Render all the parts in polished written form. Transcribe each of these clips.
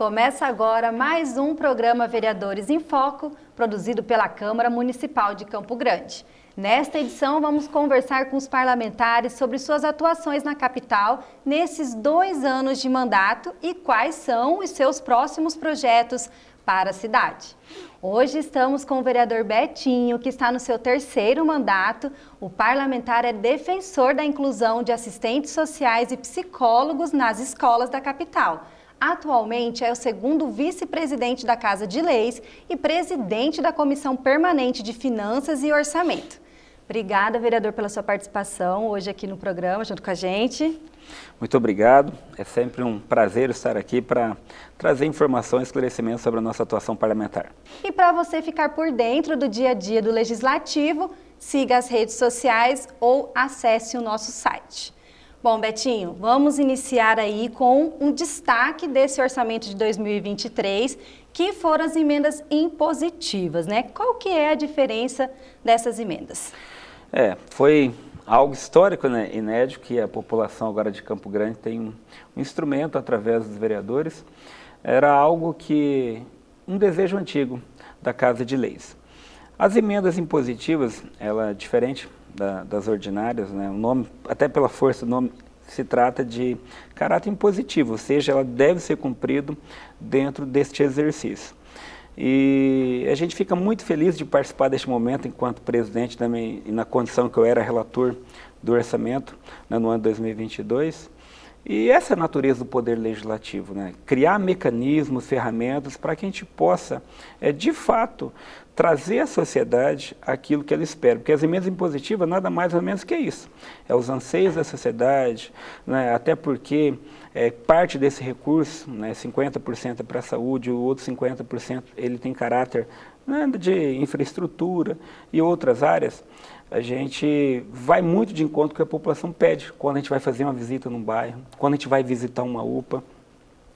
Começa agora mais um programa Vereadores em Foco, produzido pela Câmara Municipal de Campo Grande. Nesta edição, vamos conversar com os parlamentares sobre suas atuações na capital nesses 2 anos de mandato e quais são os seus próximos projetos para a cidade. Hoje estamos com o vereador Betinho, que está no seu 3º mandato. O parlamentar é defensor da inclusão de assistentes sociais e psicólogos nas escolas da capital. Atualmente é o 2º vice-presidente da Casa de Leis e presidente da Comissão Permanente de Finanças e Orçamento. Obrigada, vereador, pela sua participação hoje aqui no programa, junto com a gente. Muito obrigado. É sempre um prazer estar aqui para trazer informações e esclarecimentos sobre a nossa atuação parlamentar. E para você ficar por dentro do dia a dia do Legislativo, siga as redes sociais ou acesse o nosso site. Bom, Betinho, vamos iniciar aí com um destaque desse orçamento de 2023, que foram as emendas impositivas, né? Qual que é a diferença dessas emendas? Foi algo histórico, né, inédito, que a população agora de Campo Grande tem um instrumento através dos vereadores. Era algo que, um desejo antigo da Casa de Leis. As emendas impositivas, ela é diferente das ordinárias, né? O nome, até pela força do nome, se trata de caráter impositivo, ou seja, ela deve ser cumprido dentro deste exercício. E a gente fica muito feliz de participar deste momento enquanto presidente também, e na condição que eu era relator do orçamento, né, no ano 2022. E essa é a natureza do poder legislativo, né? Criar mecanismos, ferramentas para que a gente possa, de fato, trazer à sociedade aquilo que ela espera. Porque as emendas impositivas nada mais ou menos que isso. É os anseios da sociedade, né? Até porque parte desse recurso, né, 50% é para a saúde, o outro 50% ele tem caráter, né, de infraestrutura e outras áreas. A gente vai muito de encontro com o que a população pede, quando a gente vai fazer uma visita num bairro, quando a gente vai visitar uma UPA.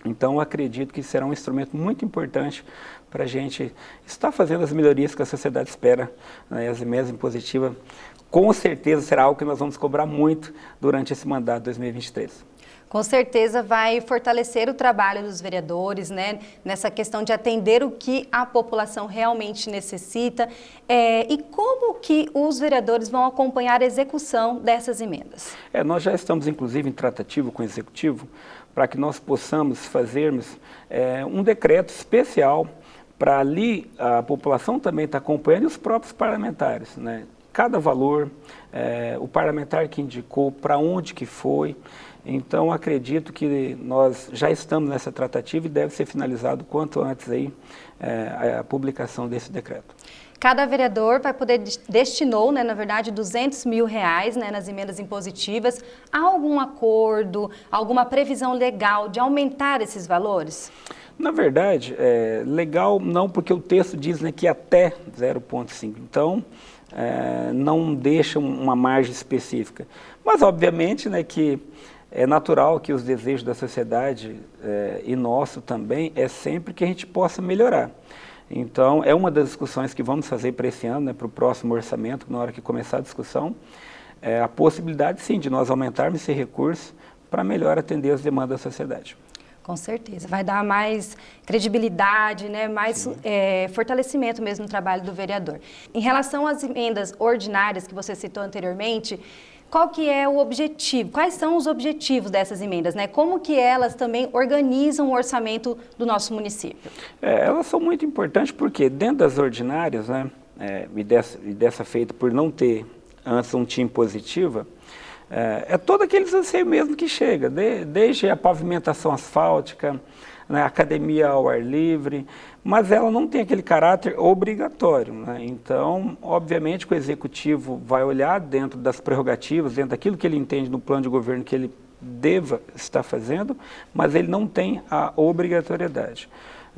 Então, eu acredito que será um instrumento muito importante para a gente estar fazendo as melhorias que a sociedade espera, né? As emendas impositivas, com certeza, será algo que nós vamos cobrar muito durante esse mandato 2023. Com certeza vai fortalecer o trabalho dos vereadores, né, nessa questão de atender o que a população realmente necessita. E como que os vereadores vão acompanhar a execução dessas emendas? Nós já estamos, inclusive, em tratativa com o Executivo para que nós possamos fazermos um decreto especial para ali a população também estar acompanhando e os próprios parlamentares, né? Cada valor, o parlamentar que indicou, para onde que foi. Então, acredito que nós já estamos nessa tratativa e deve ser finalizado quanto antes aí a publicação desse decreto. Cada vereador vai poder destinou, né, na verdade, R$200 mil, né, nas emendas impositivas. Há algum acordo, alguma previsão legal de aumentar esses valores? Na verdade, legal não, porque o texto diz, né, que até 0,5. Então, não deixa uma margem específica. Mas, obviamente, né, que é natural que os desejos da sociedade e nosso também é sempre que a gente possa melhorar. Então, é uma das discussões que vamos fazer para esse ano, né, para o próximo orçamento, na hora que começar a discussão, a possibilidade, sim, de nós aumentarmos esse recurso para melhor atender as demandas da sociedade. Com certeza, vai dar mais credibilidade, né, mais fortalecimento mesmo no trabalho do vereador. Em relação às emendas ordinárias que você citou anteriormente, qual que é o objetivo? Quais são os objetivos dessas emendas, né? Como que elas também organizam o orçamento do nosso município? Elas são muito importantes porque dentro das ordinárias, né, e dessa feita por não ter antes um time positiva, todo aqueles anseios mesmo que chega, desde a pavimentação asfáltica, né, academia ao ar livre, mas ela não tem aquele caráter obrigatório, né? Então, obviamente que o Executivo vai olhar dentro das prerrogativas, dentro daquilo que ele entende no plano de governo que ele deva estar fazendo, mas ele não tem a obrigatoriedade.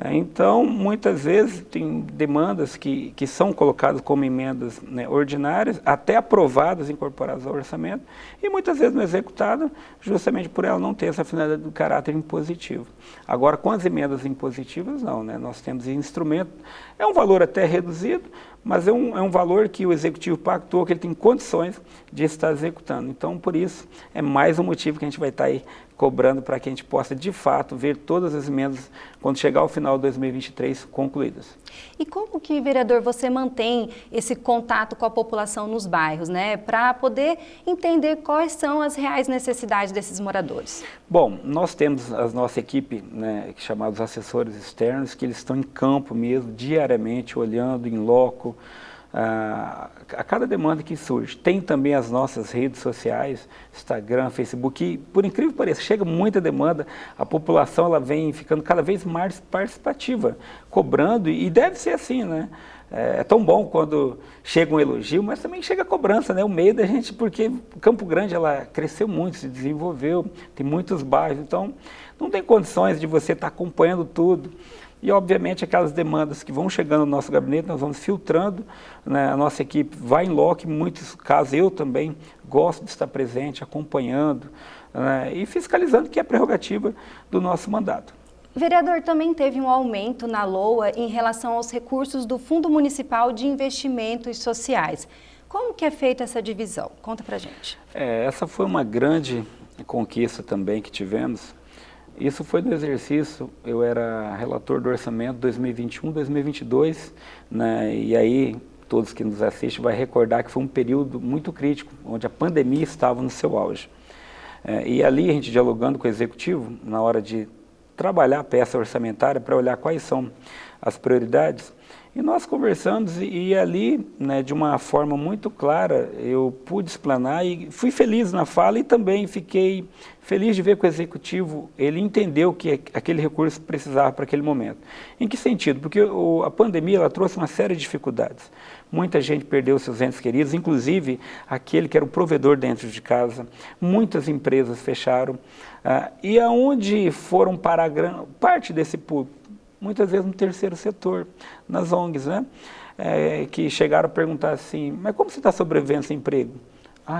Então, muitas vezes, tem demandas que são colocadas como emendas, né, ordinárias, até aprovadas, incorporadas ao orçamento, e muitas vezes não executadas, justamente por ela não ter essa finalidade do caráter impositivo. Agora, com as emendas impositivas, não, né? Nós temos instrumento, é um valor até reduzido, mas é um valor que o Executivo pactuou, que ele tem condições de estar executando. Então, por isso, é mais um motivo que a gente vai estar aí cobrando para que a gente possa, de fato, ver todas as emendas, quando chegar ao final de 2023, concluídas. E como que, vereador, você mantém esse contato com a população nos bairros, né, para poder entender quais são as reais necessidades desses moradores? Bom, nós temos a nossa equipe, né, chamados assessores externos, que eles estão em campo mesmo, diariamente, olhando em loco, a cada demanda que surge. Tem também as nossas redes sociais, Instagram, Facebook, e, por incrível que pareça, chega muita demanda, a população ela vem ficando cada vez mais participativa, cobrando, e deve ser assim, né? É tão bom quando chega um elogio, mas também chega a cobrança, né? O meio da gente, porque Campo Grande ela cresceu muito, se desenvolveu, tem muitos bairros, então não tem condições de você estar acompanhando tudo. E, obviamente, aquelas demandas que vão chegando no nosso gabinete, nós vamos filtrando, né? A nossa equipe vai em loco, em muitos casos eu também gosto de estar presente, acompanhando, né? E fiscalizando, que é a prerrogativa do nosso mandato. Vereador, também teve um aumento na LOA em relação aos recursos do Fundo Municipal de Investimentos Sociais. Como que é feita essa divisão? Conta pra gente. Essa foi uma grande conquista também que tivemos. Isso foi no exercício, eu era relator do orçamento 2021-2022, né, e aí todos que nos assistem vão recordar que foi um período muito crítico, onde a pandemia estava no seu auge. E ali a gente dialogando com o executivo, na hora de trabalhar a peça orçamentária para olhar quais são as prioridades, e nós conversamos e ali, né, de uma forma muito clara, eu pude explanar e fui feliz na fala e também fiquei feliz de ver que o executivo, ele entendeu que aquele recurso precisava para aquele momento. Em que sentido? Porque a pandemia ela trouxe uma série de dificuldades. Muita gente perdeu seus entes queridos, inclusive aquele que era o provedor dentro de casa. Muitas empresas fecharam. E aonde foram parar parte desse público? Muitas vezes no terceiro setor, nas ONGs, né? Que chegaram a perguntar assim, mas como você está sobrevivendo sem emprego?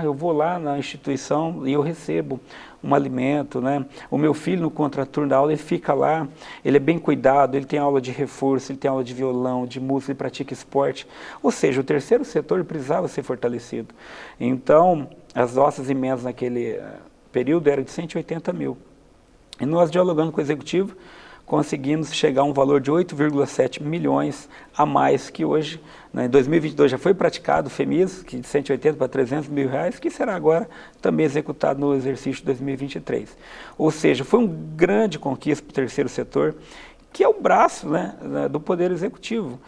Eu vou lá na instituição e eu recebo um alimento, né? O meu filho no contraturno da aula, ele fica lá, ele é bem cuidado, ele tem aula de reforço, ele tem aula de violão, de música, ele pratica esporte. Ou seja, o terceiro setor precisava ser fortalecido. Então, as nossas emendas naquele período eram de 180 mil. E nós, dialogando com o executivo, conseguimos chegar a um valor de 8,7 milhões a mais que hoje, né, em 2022 já foi praticado o FEMIS, que de 180 para 300 mil reais, que será agora também executado no exercício de 2023. Ou seja, foi uma grande conquista para o terceiro setor, que é o braço, né, do Poder Executivo,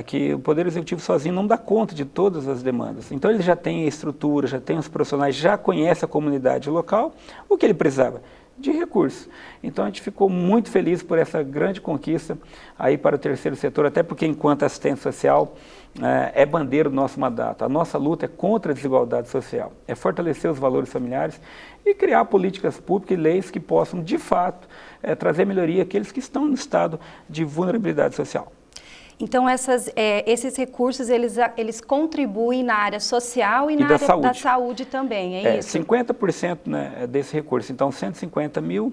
que o Poder Executivo sozinho não dá conta de todas as demandas. Então ele já tem a estrutura, já tem os profissionais, já conhece a comunidade local, o que ele precisava? De recursos. Então a gente ficou muito feliz por essa grande conquista aí para o terceiro setor, até porque enquanto assistente social é bandeira do nosso mandato. A nossa luta é contra a desigualdade social, é fortalecer os valores familiares e criar políticas públicas e leis que possam, de fato, trazer melhoria àqueles que estão no estado de vulnerabilidade social. Então, esses recursos, eles contribuem na área social e na área da saúde também, é isso? 50%, né, desse recurso. Então, 150 mil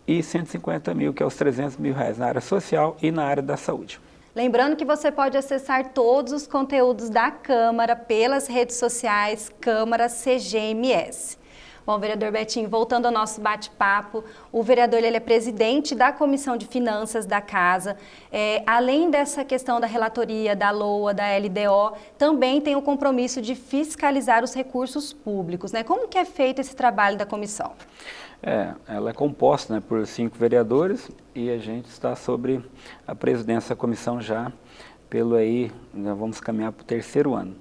e 150 mil, que é os 300 mil reais na área social e na área da saúde. Lembrando que você pode acessar todos os conteúdos da Câmara pelas redes sociais Câmara CGMS. Bom, vereador Betinho, voltando ao nosso bate-papo, o vereador ele é presidente da Comissão de Finanças da Casa. Além dessa questão da relatoria, da LOA, da LDO, também tem o compromisso de fiscalizar os recursos públicos, né? Como que é feito esse trabalho da comissão? Ela é composta, né, por 5 vereadores e a gente está sobre a presidência da comissão já vamos caminhar para o 3º ano.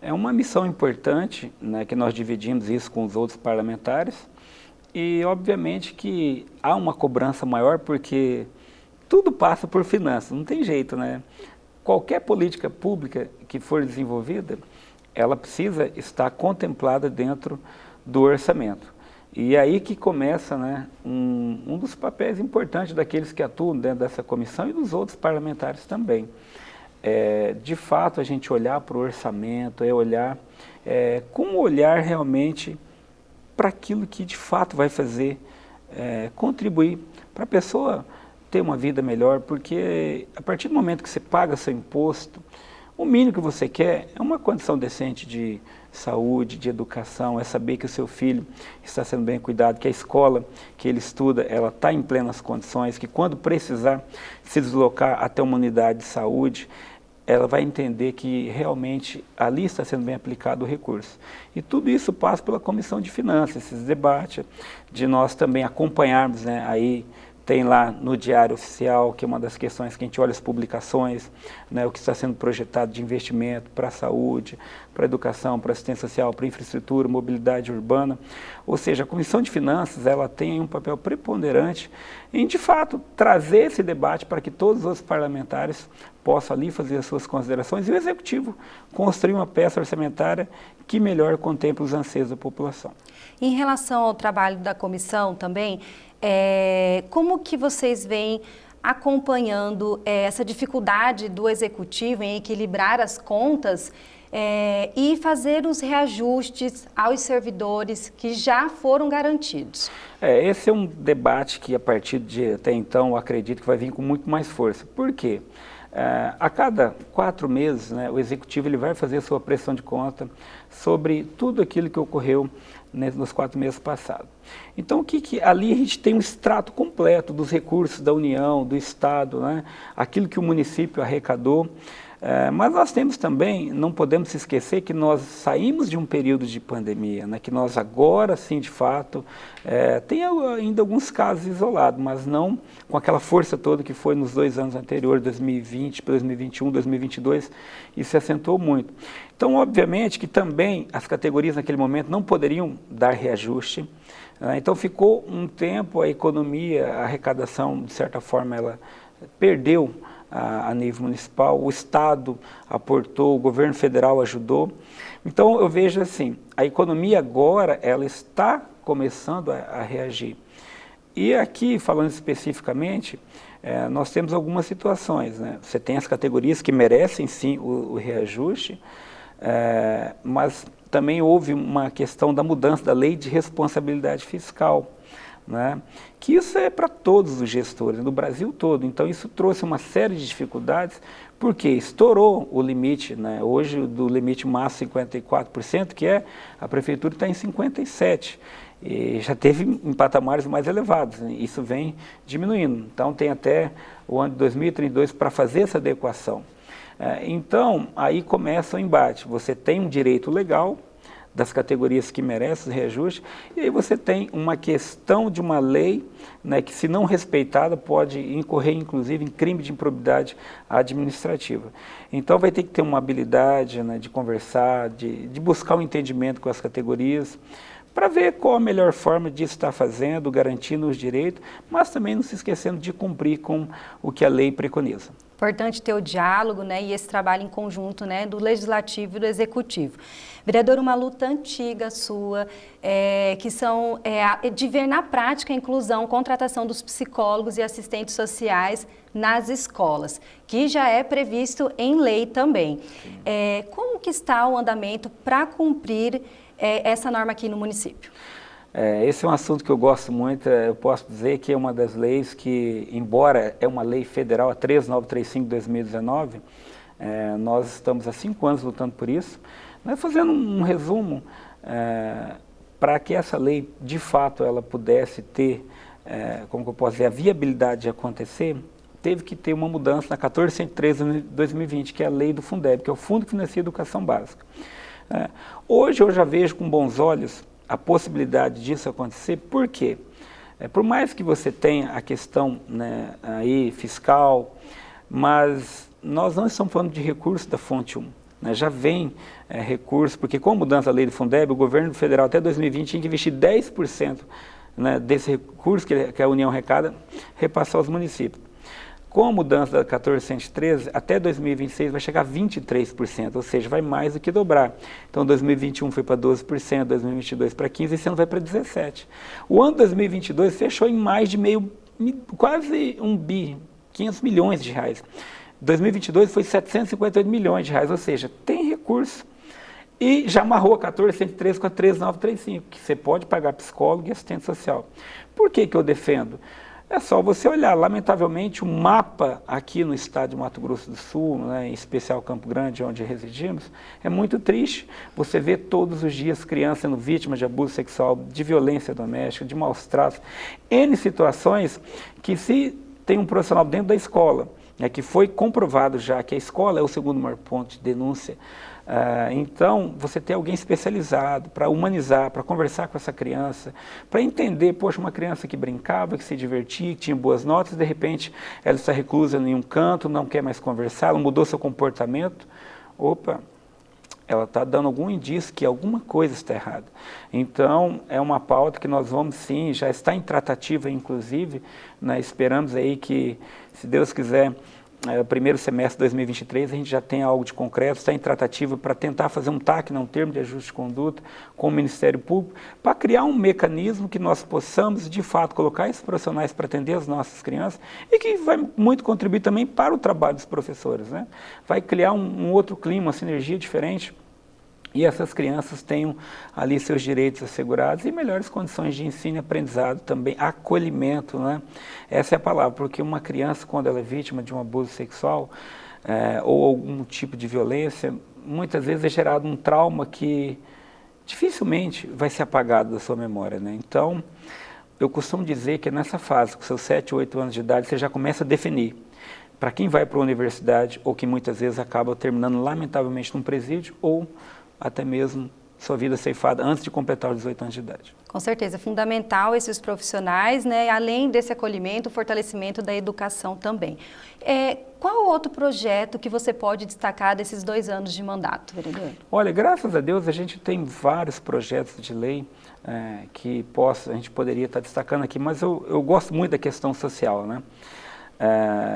É uma missão importante, né, que nós dividimos isso com os outros parlamentares e, obviamente, que há uma cobrança maior porque tudo passa por finanças, não tem jeito, né? Qualquer política pública que for desenvolvida, ela precisa estar contemplada dentro do orçamento. E aí que começa, né, um dos papéis importantes daqueles que atuam dentro dessa comissão e dos outros parlamentares também. De fato, a gente olhar para o orçamento, olhar com um olhar realmente para aquilo que de fato vai fazer, contribuir para a pessoa ter uma vida melhor, porque a partir do momento que você paga seu imposto, O mínimo que você quer é uma condição decente de saúde, de educação, é saber que o seu filho está sendo bem cuidado, que a escola que ele estuda, ela está em plenas condições, que quando precisar se deslocar até uma unidade de saúde, ela vai entender que realmente ali está sendo bem aplicado o recurso. E tudo isso passa pela Comissão de Finanças, esses debates, de nós também acompanharmos, né, aí tem lá no Diário Oficial, que é uma das questões que a gente olha as publicações, né, o que está sendo projetado de investimento para a saúde, para a educação, para a assistência social, para a infraestrutura, mobilidade urbana. Ou seja, a Comissão de Finanças, ela tem um papel preponderante em, de fato, trazer esse debate para que todos os parlamentares possam ali fazer as suas considerações e o Executivo construir uma peça orçamentária que melhor contemple os anseios da população. Em relação ao trabalho da comissão também, como que vocês vêm acompanhando essa dificuldade do Executivo em equilibrar as contas e fazer os reajustes aos servidores que já foram garantidos? Esse é um debate que, a partir de até então, eu acredito que vai vir com muito mais força. Por quê? A cada 4 meses, né, o Executivo ele vai fazer a sua prestação de conta sobre tudo aquilo que ocorreu nos 4 meses passados. Então, ali a gente tem um extrato completo dos recursos da União, do Estado, né, aquilo que o município arrecadou. Mas nós temos também, não podemos se esquecer que nós saímos de um período de pandemia, né, que nós agora sim, de fato, tem ainda alguns casos isolados, mas não com aquela força toda que foi nos 2 anos anteriores, 2020, 2021, 2022, e se acentuou muito. Então, obviamente que também as categorias naquele momento não poderiam dar reajuste, né, então ficou um tempo a economia, a arrecadação, de certa forma, ela perdeu a nível municipal, o Estado aportou, o governo federal ajudou. Então eu vejo assim, a economia agora ela está começando a reagir. E aqui, falando especificamente, nós temos algumas situações, né? Você tem as categorias que merecem sim o reajuste, mas também houve uma questão da mudança da lei de responsabilidade fiscal, né? Que isso é para todos os gestores, no Brasil todo. Então isso trouxe uma série de dificuldades, porque estourou o limite, né? Hoje do limite máximo 54%, que a prefeitura está em 57%, e já teve em patamares mais elevados, né? Isso vem diminuindo. Então tem até o ano de 2032 para fazer essa adequação. Então aí começa o embate, você tem um direito legal das categorias que merecem reajuste, e aí você tem uma questão de uma lei, né, que se não respeitada pode incorrer inclusive em crime de improbidade administrativa. Então vai ter que ter uma habilidade, né, de conversar, de buscar um entendimento com as categorias, para ver qual a melhor forma de estar fazendo, garantindo os direitos, mas também não se esquecendo de cumprir com o que a lei preconiza. Importante ter o diálogo, né, e esse trabalho em conjunto, né, do Legislativo e do Executivo. Vereador, uma luta antiga sua, que são de ver na prática a inclusão, contratação dos psicólogos e assistentes sociais nas escolas, que já é previsto em lei também. Como que está o andamento para cumprir essa norma aqui no município? Esse é um assunto que eu gosto muito. Eu posso dizer que é uma das leis que, embora é uma lei federal, a 13935 de 2019, nós estamos há 5 anos lutando por isso. Mas fazendo um resumo, para que essa lei, de fato, ela pudesse ter, como eu posso dizer, a viabilidade de acontecer, teve que ter uma mudança na 1413 de 2020, que é a lei do Fundeb, que é o Fundo que Financia a Educação Básica. Hoje eu já vejo com bons olhos a possibilidade disso acontecer. Por quê? Por mais que você tenha a questão, né, aí fiscal, mas nós não estamos falando de recurso da fonte 1. Né, já vem recurso, porque com a mudança da lei do Fundeb, o governo federal até 2020 tinha que investir 10%, né, desse recurso que a União arrecada, repassar aos municípios. Com a mudança da 1413, até 2026 vai chegar a 23%, ou seja, vai mais do que dobrar. Então, 2021 foi para 12%, 2022 para 15%, esse ano vai para 17%. O ano 2022 fechou em mais de quase 500 milhões de reais. 2022 foi 758 milhões de reais, ou seja, tem recurso. E já amarrou a 1413 com a 13935, que você pode pagar psicólogo e assistente social. Por que eu defendo? É só você olhar, lamentavelmente, o mapa aqui no estado de Mato Grosso do Sul, né, em especial Campo Grande, onde residimos, é muito triste. Você vê todos os dias crianças sendo vítimas de abuso sexual, de violência doméstica, de maus tratos, N situações que se tem um profissional dentro da escola, né, que foi comprovado já que a escola é o segundo maior ponto de denúncia. Então, você ter alguém especializado para humanizar, para conversar com essa criança, para entender, poxa, uma criança que brincava, que se divertia, que tinha boas notas, de repente ela está reclusa em um canto, não quer mais conversar, ela mudou seu comportamento, opa, ela está dando algum indício que alguma coisa está errada. Então, é uma pauta que nós vamos sim, já está em tratativa inclusive, né, esperamos aí que, se Deus quiser, o primeiro semestre de 2023, a gente já tem algo de concreto, está em tratativa para tentar fazer um TAC, um termo de ajuste de conduta, com o Ministério Público, para criar um mecanismo que nós possamos, de fato, colocar esses profissionais para atender as nossas crianças e que vai muito contribuir também para o trabalho dos professores, né? Vai criar um outro clima, uma sinergia diferente, e essas crianças tenham ali seus direitos assegurados e melhores condições de ensino e aprendizado também, acolhimento, né? Essa é a palavra, porque uma criança, quando ela é vítima de um abuso sexual ou algum tipo de violência, muitas vezes é gerado um trauma que dificilmente vai ser apagado da sua memória, né? Então, eu costumo dizer que nessa fase, com seus 7, 8 anos de idade, você já começa a definir para quem vai para a universidade ou que muitas vezes acaba terminando lamentavelmente num presídio ou até mesmo sua vida ceifada antes de completar os 18 anos de idade. Com certeza, é fundamental esses profissionais, né? Além desse acolhimento, o fortalecimento da educação também. Qual outro projeto que você pode destacar desses 2 anos de mandato, vereador? Olha, graças a Deus a gente tem vários projetos de lei que a gente poderia estar destacando aqui, mas eu gosto muito da questão social, né?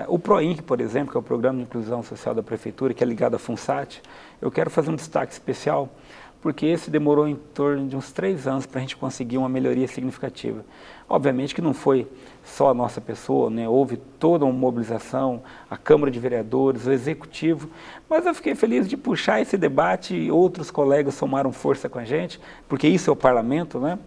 O PROINC, por exemplo, que é o Programa de Inclusão Social da Prefeitura, que é ligado à FUNSAT, eu quero fazer um destaque especial, porque esse demorou em torno de uns 3 anos para a gente conseguir uma melhoria significativa. Obviamente que não foi só a nossa pessoa, né? Houve toda uma mobilização, a Câmara de Vereadores, o Executivo, mas eu fiquei feliz de puxar esse debate e outros colegas somaram força com a gente, porque isso é o parlamento, né?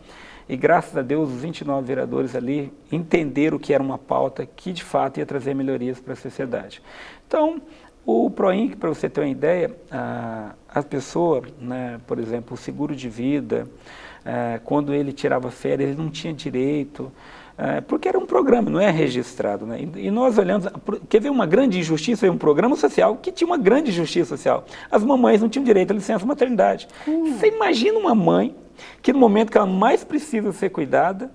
E graças a Deus, os 29 vereadores ali entenderam que era uma pauta que, de fato, ia trazer melhorias para a sociedade. Então, o PROINC, para você ter uma ideia, a pessoa, né, por exemplo, o seguro de vida, quando ele tirava férias, ele não tinha direito, porque era um programa, não é registrado, né? E nós olhamos, quer ver uma grande injustiça? Foi um programa social que tinha uma grande injustiça social. As mamães não tinham direito à licença maternidade. Você imagina uma mãe que no momento que ela mais precisa ser cuidada,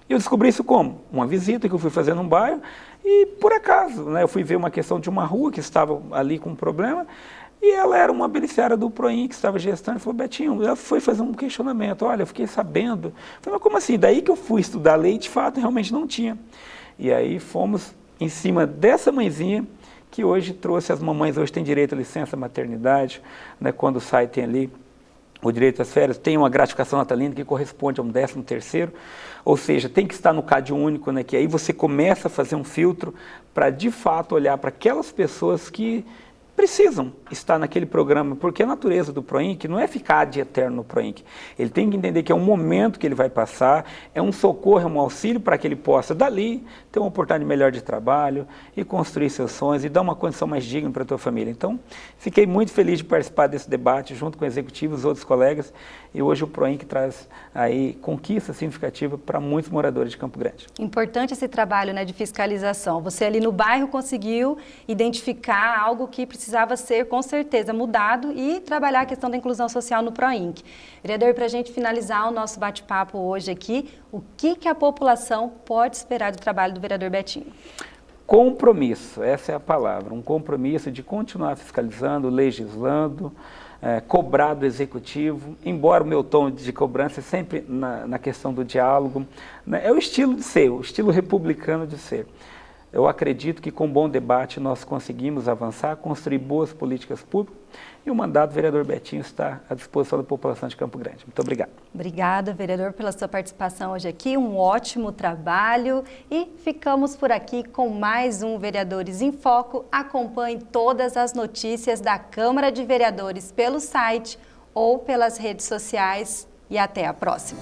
eu descobri isso como? Uma visita que eu fui fazer num bairro e, por acaso, né, eu fui ver uma questão de uma rua que estava ali com um problema e ela era uma beneficiária do PROINC que estava gestando e falou, Betinho, ela foi fazer um questionamento, olha, eu fiquei sabendo. Eu falei, mas como assim? Daí que eu fui estudar a lei, de fato, realmente não tinha. E aí fomos em cima dessa mãezinha que hoje trouxe, as mamães hoje têm direito à licença maternidade, né, quando sai tem ali o direito às férias, tem uma gratificação natalina que corresponde a um 13º, ou seja, tem que estar no CAD único, né, que aí você começa a fazer um filtro para, de fato, olhar para aquelas pessoas que precisam estar naquele programa, porque a natureza do PROINC não é ficar de eterno no PROINC. Ele tem que entender que é um momento que ele vai passar, é um socorro, é um auxílio para que ele possa, dali, ter uma oportunidade melhor de trabalho e construir seus sonhos e dar uma condição mais digna para a tua família. Então, fiquei muito feliz de participar desse debate junto com o executivo e os outros colegas e hoje o PROINC traz aí conquista significativa para muitos moradores de Campo Grande. Importante esse trabalho, né, de fiscalização. Você ali no bairro conseguiu identificar algo que precisava ser, com certeza, mudado e trabalhar a questão da inclusão social no PROINC. Vereador, para a gente finalizar o nosso bate-papo hoje aqui, o que a população pode esperar do trabalho do vereador Betinho? Compromisso, essa é a palavra, um compromisso de continuar fiscalizando, legislando, cobrar do executivo, embora o meu tom de cobrança é sempre na questão do diálogo, né? É o estilo de ser, o estilo republicano de ser. Eu acredito que com bom debate nós conseguimos avançar, construir boas políticas públicas e o mandato do vereador Betinho está à disposição da população de Campo Grande. Muito obrigado. Obrigada, vereador, pela sua participação hoje aqui, um ótimo trabalho e ficamos por aqui com mais um Vereadores em Foco. Acompanhe todas as notícias da Câmara de Vereadores pelo site ou pelas redes sociais e até a próxima.